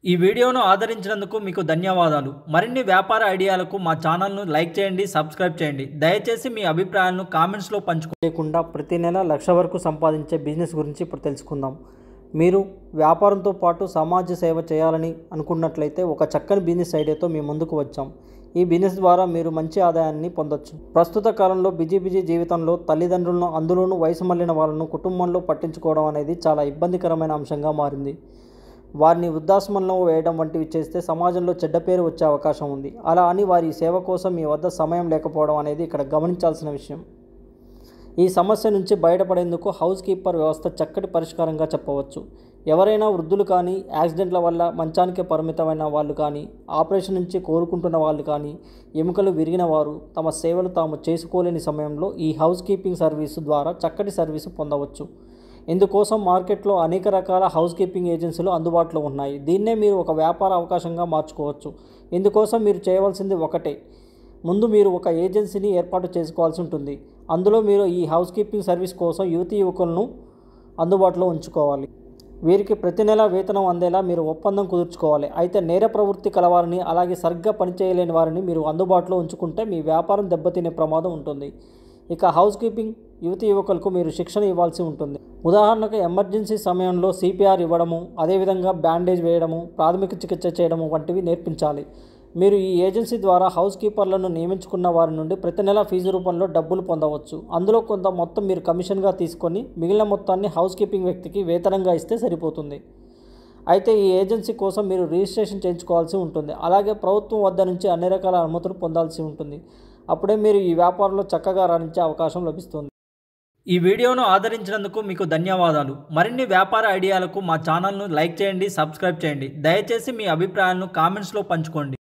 ఈ వీడియోను ఆదరించినందుకు మీకు ధన్యవాదాలు. మరిన్ని వ్యాపార ఐడియాలకు మా ఛానల్‌ను లైక్ చేయండి, సబ్స్క్రైబ్ చేయండి. దయచేసి మీ అభిప్రాయాలను కామెంట్స్‌లో లేకుండా ప్రతి నెల 1,00,000 వరకు సంపాదించే బిజినెస్ గురించి ఇప్పుడు తెలుసుకుందాం. మీరు వ్యాపారంతో పాటు సమాజ సేవ చేయాలని అనుకున్నట్లయితే ఒక చక్కని బిజినెస్ ఐడియాతో మీ ముందుకు వచ్చాం. ఈ బిజినెస్ ద్వారా మీరు మంచి ఆదాయాన్ని పొందొచ్చు. ప్రస్తుత కాలంలో బిజీ జీవితంలో తల్లిదండ్రులను, అందులోనూ వయసు మళ్లిన వాళ్ళను కుటుంబంలో పట్టించుకోవడం అనేది చాలా ఇబ్బందికరమైన అంశంగా మారింది. వారిని వృద్ధాశ్రమంలో వేయడం వంటివి చేస్తే సమాజంలో చెడ్డ పేరు వచ్చే అవకాశం ఉంది. అలా అని వారి సేవ కోసం మీ వద్ద సమయం లేకపోవడం అనేది ఇక్కడ గమనించాల్సిన విషయం. ఈ సమస్య నుంచి బయటపడేందుకు హౌస్ కీపర్ వ్యవస్థ చక్కటి పరిష్కారంగా చెప్పవచ్చు. ఎవరైనా వృద్ధులు కానీ, యాక్సిడెంట్ల వల్ల మంచానికి పరిమితమైన వాళ్ళు కానీ, ఆపరేషన్ నుంచి కోరుకుంటున్న వాళ్ళు కానీ, ఎముకలు విరిగిన వారు తమ సేవలు తాము చేసుకోలేని సమయంలో ఈ హౌస్ కీపింగ్ సర్వీసు ద్వారా చక్కటి సర్వీసు పొందవచ్చు. ఇందుకోసం మార్కెట్లో అనేక రకాల హౌస్ కీపింగ్ ఏజెన్సీలు అందుబాటులో ఉన్నాయి. దీన్నే మీరు ఒక వ్యాపార అవకాశంగా మార్చుకోవచ్చు. ఇందుకోసం మీరు చేయవలసింది ఒకటే, ముందు మీరు ఒక ఏజెన్సీని ఏర్పాటు చేసుకోవాల్సి ఉంటుంది. అందులో మీరు ఈ హౌస్ కీపింగ్ సర్వీస్ కోసం యువకులను అందుబాటులో ఉంచుకోవాలి. వీరికి ప్రతి నెల వేతనం అందేలా మీరు ఒప్పందం కుదుర్చుకోవాలి. అయితే నేర ప్రవృత్తి కలవారిని, అలాగే సరిగ్గా పనిచేయలేని వారిని మీరు అందుబాటులో ఉంచుకుంటే మీ వ్యాపారం దెబ్బతినే ప్రమాదం ఉంటుంది. ఇక హౌస్ కీపింగ్ యువకులకు మీరు శిక్షణ ఇవ్వాల్సి ఉంటుంది. ఉదాహరణకు ఎమర్జెన్సీ సమయంలో సిపిఆర్ ఇవ్వడము, అదేవిధంగా బ్యాండేజ్ వేయడము, ప్రాథమిక చికిత్స చేయడము వంటివి నేర్పించాలి. మీరు ఈ ఏజెన్సీ ద్వారా హౌస్ కీపర్లను నియమించుకున్న వారి నుండి ప్రతి నెల ఫీజు రూపంలో డబ్బులు పొందవచ్చు. అందులో కొంత మొత్తం మీరు కమిషన్గా తీసుకొని మిగిలిన మొత్తాన్ని హౌస్ కీపింగ్ వ్యక్తికి వేతనంగా ఇస్తే సరిపోతుంది. అయితే ఈ ఏజెన్సీ కోసం మీరు రిజిస్ట్రేషన్ చేయించుకోవాల్సి ఉంటుంది. అలాగే ప్రభుత్వం వద్ద నుంచి అన్ని రకాల అనుమతులు పొందాల్సి ఉంటుంది. అప్పుడే మీరు ఈ వ్యాపారంలో చక్కగా రాణించే అవకాశం లభిస్తుంది. ఈ వీడియోను ఆదరించినందుకు మీకు ధన్యవాదాలు. మరిన్ని వ్యాపార ఐడియాలకు మా ఛానల్‌ను లైక్ చేయండి, సబ్స్క్రైబ్ చేయండి. దయచేసి మీ అభిప్రాయాలను కామెంట్స్‌లో పంచుకోండి.